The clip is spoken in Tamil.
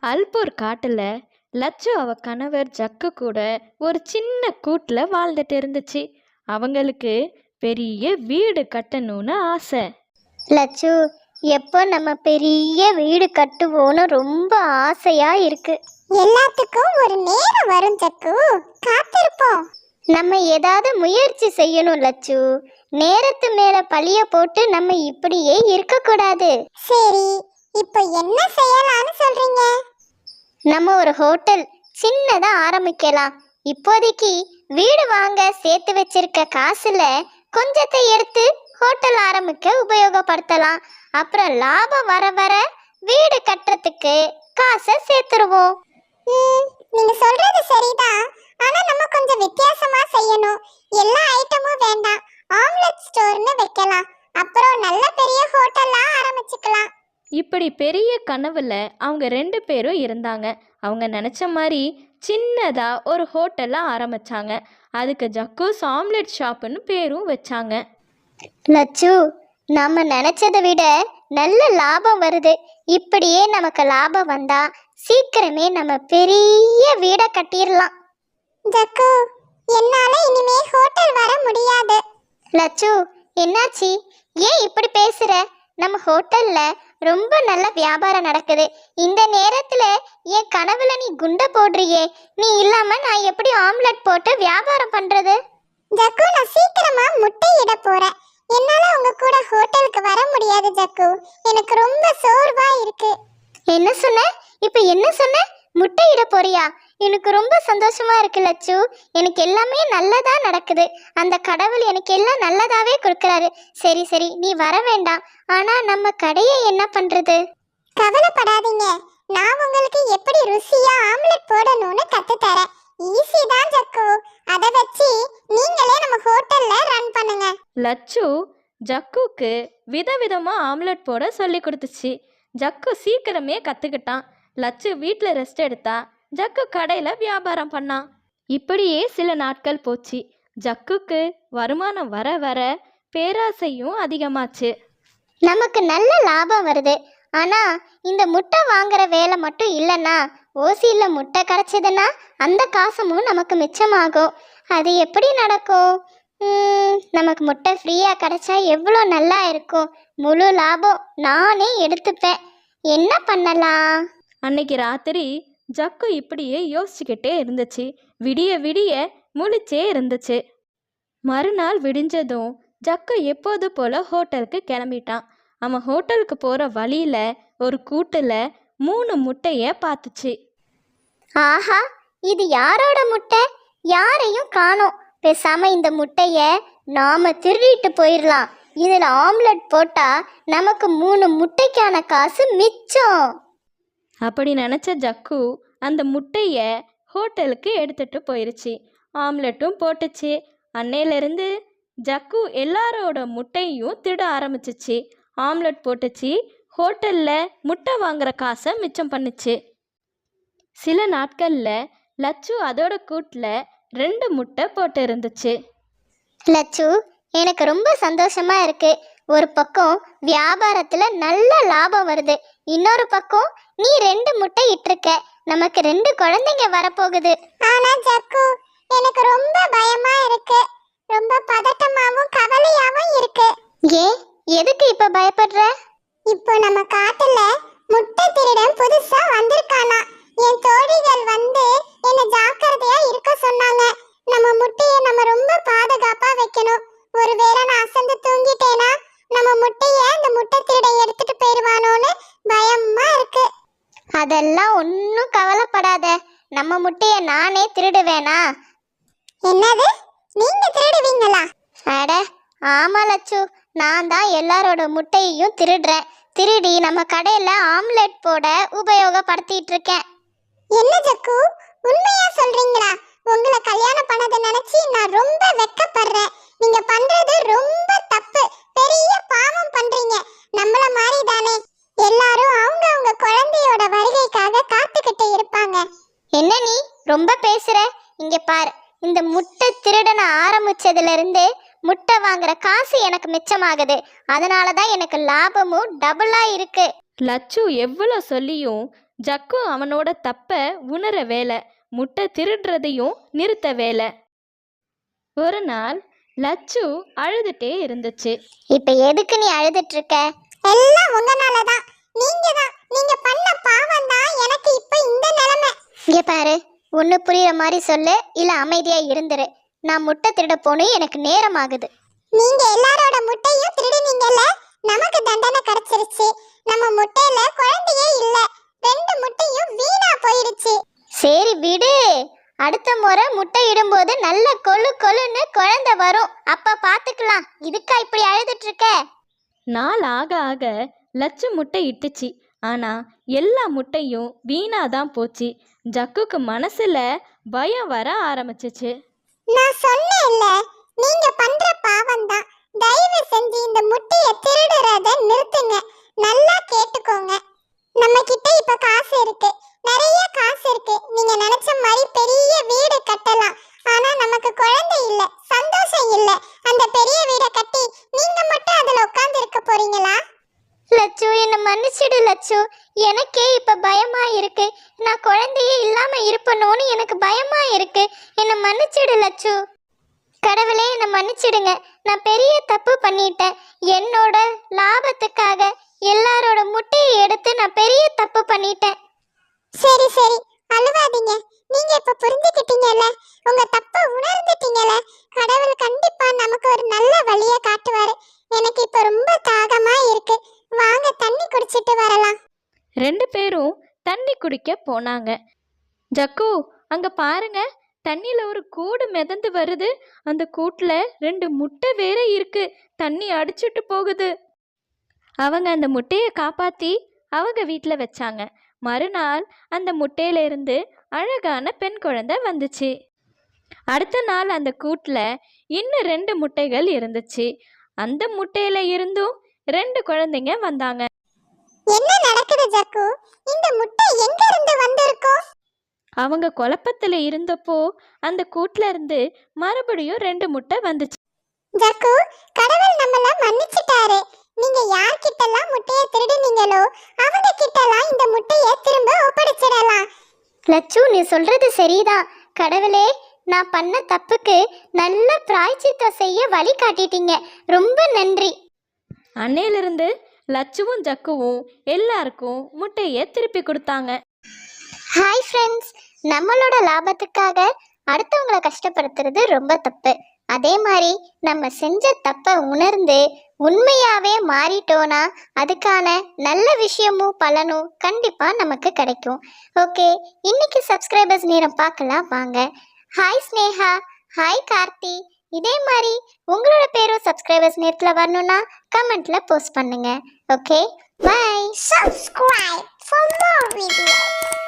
அல்பூர் காட்டுல லட்சு அவ கணவர் ஜக்கு கூட ஒரு சின்ன கூட்டில் வாழ்ந்துட்டு இருந்துச்சு. அவங்களுக்கு பெரிய வீடு கட்டணும்னு ஆசை. லட்சு, எப்போ நம்ம பெரிய வீடு கட்டுவோன்னு ரொம்ப ஆசையா இருக்கு. எல்லாத்துக்கும் ஒரு நேரம் வரும் ஜக்கு, காத்திருப்போம். நம்ம ஏதாவது முயற்சி செய்யணும் லட்சு. நேரத்து மேல பழிய போட்டு நம்ம இப்படியே இருக்க கூடாது. சரி, இப்போ என்ன செய்யலாம்னு சொல்றீங்க? நம்ம ஒரு ஹோட்டல் சின்னதா ஆரம்பிக்கலாம். இப்போதைக்கு வீடு வாங்க சேர்த்து வச்சிருக்க காசுல கொஞ்சத்தை எடுத்து ஹோட்டல் ஆரம்பிக்க உபயோகப்படுத்தலாம். அப்புறம் லாபம் வர வர வீடு கட்டுறதுக்கு காசை சேர்த்துருவோம். நீங்க சொல்றது சரிதான். ஆனா நம்ம கொஞ்சம் வித்தியாசமா செய்யணும். எல்லா ஐட்டமும் வேண்டாம். ஆம்லெட் ஸ்டோர்னு வைக்கலாம். அப்புறம் நல்ல பெரிய ஹோட்டலா ஆரம்பிச்சுக்கலாம். இப்படி பெரிய கனவுல அவங்க 2 பேரும் இருந்தாங்க. அவங்க நினச்ச மாதிரி சின்னதாக ஒரு ஹோட்டலை ஆரம்பித்தாங்க. அதுக்கு ஜக்கூஸ் ஆம்லெட் ஷாப்புன்னு பேரும் வச்சாங்க. லட்சு, நம்ம நினைச்சதை விட நல்ல லாபம் வருது. இப்படியே நமக்கு லாபம் வந்தா சீக்கிரமே நம்ம பெரிய வீடை கட்டிடலாம். ஜக்கு, என்னால இனிமே ஹோட்டல் வர முடியாது. லட்சு, என்னாச்சு? ஏன் இப்படி பேசுற? நம்ம ஹோட்டல்ல ரொம்ப நல்ல வியாபாரம் நடக்குது. இந்த நேரத்துல என் கனவுல நீ குண்டை போடுறியே. நீ இல்லாம நான் எப்படி ஆம்லெட் போட்டு வியாபாரம் பண்றது? ஜக்கு, நான் சீக்கிரமா முட்டையிட போறேன். என்னால உங்க கூட ஹோட்டலுக்கு வர முடியாது ஜக்கு. எனக்கு ரொம்ப சோர்வா இருக்கு. என்ன சொன்ன? இப்ப என்ன சொன்ன? முட்டையிட போறியா? எனக்கு ரொம்ப சந்தோஷமா இருக்கு லட்சு. எனக்கு எல்லாமே நல்லதா நடக்குது. அந்த கடவுள் எனக்கு எல்லாம் நல்லதாவே கொடுக்கறாரு. சரி சரி, நீ வர வேண்டாம். ஆனா நம்ம கடையை என்ன பண்றது? கவலைப்படாதீங்க, நான் உங்களுக்கு எப்படி ருசியா ஆம்லெட் போடணும்னு கத்து தரேன். ஈஸி தான் ஜக்கு. அத வச்சு நீங்களே நம்ம ஹோட்டல்ல ரன் பண்ணுங்க. லட்சு ஜக்குக்கு விதவிதமாக ஆம்லெட் போட சொல்லி கொடுத்துச்சு. ஜக்கு சீக்கிரமே கற்றுக்கிட்டான். லட்சு வீட்டில் ரெஸ்ட் எடுத்தா. ஜக்கு கடையில் வியாபாரம் பண்ணான். இப்படியே சில நாட்கள் போச்சு. ஜக்குக்கு வருமானம் வர வர பேராசையும் அதிகமாச்சு. நமக்கு நல்ல லாபம் வருது. ஆனா இந்த முட்டை வாங்குற வேலை மட்டும் இல்லைன்னா, ஓசியில முட்டை கிடைச்சதுன்னா அந்த காசும் நமக்கு மிச்சமாகும். அது எப்படி நடக்கும்? நமக்கு முட்டை ஃப்ரீயா கிடைச்சா எவ்வளோ நல்லா இருக்கும். முழு லாபம் நானே எடுத்துப்பேன். என்ன பண்ணலாம்? அன்னைக்கு ராத்திரி ஜக்கு இப்படியே யோசிச்சுக்கிட்டே இருந்துச்சு. விடிய விடிய முழிச்சே இருந்துச்சு. மறுநாள் விடிஞ்சதும் ஜக்கு எப்போது போல ஹோட்டலுக்கு கிளம்பிட்டான். அவன் ஹோட்டலுக்கு போகிற வழியில் ஒரு கூட்டில் 3 முட்டையை பார்த்துச்சு. ஆஹா, இது யாரோட முட்டை? யாரையும் காணோம். பேசாம இந்த முட்டைய நாம திருடிட்டு போயிடலாம். இதுல ஆம்லெட் போட்டா நமக்கு 3 முட்டைக்கான காசு மிச்சம். அப்படி நினச்ச ஜக்கு அந்த முட்டையை ஹோட்டலுக்கு எடுத்துகிட்டு போயிடுச்சு. ஆம்லெட்டும் போட்டுச்சு. அன்னையிலேருந்து ஜக்கு எல்லாரோட முட்டையும் திருட ஆரம்பிச்சிச்சு. ஆம்லெட் போட்டுச்சு. ஹோட்டலில் முட்டை வாங்குற காசை மிச்சம் பண்ணுச்சு. சில நாட்களில் லட்சு அதோட கூட்டில் 2 முட்டை போட்டு இருந்துச்சு. லட்சு, எனக்கு ரொம்ப சந்தோஷமா இருக்கு. ஒரு பக்கம் வியாபாரத்துல நல்ல லாபம் வருது. இன்னொரு பக்கம் நீ 2 முட்டை இட்டிருக்க. நமக்கு 2 குழந்தைங்க வரப்போகுது. ஆனா ஜக்கு, எனக்கு ரொம்ப பயமா இருக்கு. ரொம்ப பதட்டமாவும் கவலையாவும் இருக்கு. ஏன், எதுக்கு இப்ப பயப்படுற? இப்போ நம்ம காட்டுல முட்டை திருடன் புதுசா வந்திருக்கானா. என் தோழிகள் வந்து என்ன ஜாக்கிரதையா இருக்க சொன்னாங்க. நம்ம முட்டையை நம்ம ரொம்ப பாதுகாப்பா வைக்கணும். ஒருவேளை நான் அசந்து தூங்கிட்டேனா நம்ம முட்டைய அந்த முட்டை திருடன் எடுத்துட்டு போயிடுவானோன்னு பயமா இருக்கு. அதெல்லாம் ஒன்னும் கவலைப்படாத. நம்ம முட்டைய நானே திருடுவேனா? என்னது, நீங்க திருடுவீங்களா? அட ஆமா லட்சு, நான் தான் எல்லாரோட முட்டையையும் திருடுறேன். திருடி நம்ம கடையில ஆம்லெட் போட உபயோகப்படுத்திட்டு இருக்கேன். என்ன ஜக்கு, உண்மையா சொல்றீங்களா? உங்களை கல்யாணம் பண்ணதை நினைச்சு நான் ரொம்ப வெக்கப்படுறேன். நீங்க பண்றது ரொம்ப தப்பு. பெரிய பாவம் பண்றீங்க. நம்மள மாதிரி தானே எல்லாரும் அவங்க குழந்தையோட வருகைக்காக காத்துக்கிட்டு இருப்பாங்க. என்ன நீ ரொம்ப பேசுற? இங்க பாரு, இந்த முட்டை திருடன ஆரம்பிச்சதுல இருந்து முட்டை வாங்குற காசு எனக்கு மிச்சமாகுது. அதனாலதான் எனக்கு லாபமும் டபுளா இருக்கு. லட்சு எவ்வளோ சொல்லியும் ஜக்கு அவனோட தப்ப உணர வேலை, முட்டை திருடுறதையும் நிறுத்த வேலை. ஒரு நாள் லச்சு அழுதுட்டே இருந்துச்சு. இப்ப எதுக்கு நீ அழுதுட்டு இருக்க? எல்லாம் உங்கனாலதான். நீங்க பண்ண பாவம் தான் எனக்கு இப்ப இந்த நிலைமை. இங்க பாரு, ஒண்ணு புரியுற மாதிரி சொல்லு, இல்ல அமைதியா இருந்துரு. நான் முட்டை திருட போகணும், எனக்கு நேரம் ஆகுது. நீங்க எல்லாரோட முட்டையும் திருடுனீங்கல்ல, நமக்கு தண்டனை கிடைச்சிருச்சு. நம்ம முட்டையில குழந்தையே இல்ல, 2 முட்டையும் வீணா போயிடுச்சு. சரி விடு, அடுத்த முறை முட்டை இடும்போது நல்ல கொழு கொழுன்னு குழந்தை வரும், அப்ப பாத்துக்கலாம். இதுக்கா இப்படி அழுதுட்டு இருக்க? நாள் ஆக ஆக லச்சு முட்டை இட்டுச்சு. ஆனா எல்லா முட்டையும் வீணாதான் போச்சு. ஜக்குக்கு மனசுல பயம் வர ஆரம்பிச்சிச்சு. நான் சொன்னேன்ல, நீங்க பண்ற பாவம் தான். தயவு செஞ்சு இந்த முட்டையை திருடுறத நிறுத்துங்க. நல்லா கேட்டுக்கோங்க. நம்ம கிட்ட இப்ப காசு இருக்கு, நிறைய காசு இருக்கு. நீங்க நினைச்ச மாதிரி பெரிய வீடு கட்டலாம். ஆனா நமக்கு குழந்தை இல்ல, சந்தோஷம் இல்ல. அந்த பெரிய வீடை கட்டி நீங்க மட்டும் அதுல உட்கார்ந்து இருக்க போறீங்களா? லட்சு, என்ன மன்னிச்சிடு லட்சு. எனக்கே இப்ப பயமா இருக்கு. நான் குழந்தையே இல்லாம இருப்பனோன்னு எனக்கு பயமா இருக்கு. என்ன மன்னிச்சிடு லட்சு. கடவுளே, என்ன மன்னிச்சிடுங்க. நான் பெரிய தப்பு பண்ணிட்டேன். என்னோட லாபத்துக்காக எல்லாரோட முட்டையை எடுத்து நான் பெரிய தப்பு பண்ணிட்டேன். சரி சரி, அழுவாதீங்க. நீங்க இப்ப புரிஞ்சுக்கிட்டீங்கல்ல, உங்க தப்பை உணர்ந்துட்டீங்கல்ல. கடவுள் கண்டிப்பா நமக்கு ஒரு நல்ல வழியை காட்டுவாரு. எனக்கு இப்ப ரொம்ப தாகமா இருக்கு. வாங்க தண்ணி குடிச்சிட்டு வரலாம். 2 பேரும் தண்ணி குடிக்க போனாங்க. ஜக்கு, அங்க பாருங்க, தண்ணியில ஒரு கூடு மிதந்து வருது. அந்த கூட்டுல 2 முட்டை வேற இருக்கு. தண்ணி அடிச்சிட்டு போகுது. அவங்க அந்த முட்டையை காப்பாத்தி அவங்க வீட்டில் வச்சாங்க. மறுநாள் அந்த முட்டையில இருந்து அழகான பெண் குழந்தை வந்துச்சு. அடுத்த நாள் அந்த கூட்டில் இன்னும் 2 முட்டைகள் இருந்துச்சு. அந்த முட்டையில இருந்தும் 2 குழந்தைங்க வந்தாங்க. என்ன நடக்குது ஜக்கு? இந்த முட்டை எங்க இருந்து வந்திருக்கும்? அவங்க குழப்பத்துல இருந்தப்போ அந்த கூட்டுல இருந்து மறுபடியும் 2 முட்டை வந்துச்சு. ஜக்கு, கடவுள் நம்மள மன்னிச்சிட்டாரு. நீங்க யார்கிட்டலாம் முட்டையை திருடுனீங்களோ அவங்க கிட்டலாம் இந்த முட்டையை திரும்ப ஒப்படைச்சிடலாம். லட்சு, நீ சொல்றது சரிதான். கடவுளே, நான் பண்ண தப்புக்கு நல்ல பிராய்ச்சித்தம் செய்ய வழி காட்டிட்டீங்க. ரொம்ப நன்றி. அன்னையிலிருந்து லச்சுவும் ஜக்குவும் எல்லாருக்கும் முட்டையை திருப்பி கொடுத்தாங்க. ஹாய் ஃப்ரெண்ட்ஸ், நம்மளோட லாபத்துக்காக அடுத்தவங்களை கஷ்டப்படுத்துறது ரொம்ப தப்பு. அதே மாதிரி நம்ம செஞ்ச தப்பை உணர்ந்து உண்மையாவே மாறிட்டோனா அதுக்கான நல்ல விஷயமும் பலனும் கண்டிப்பா நமக்கு கிடைக்கும். ஓகே, இன்னைக்கு சப்ஸ்கிரைபர்ஸ் நேரம் பார்க்கலாம் வாங்க. Hi Sneha, hi Karthi. இதே மாதிரி உங்களோட பேரும் சப்ஸ்கிரைபர்ஸ் நேரத்தில் வரணும்னா கமெண்ட்ல போஸ்ட் பண்ணுங்க. Okay, bye. Subscribe for more videos.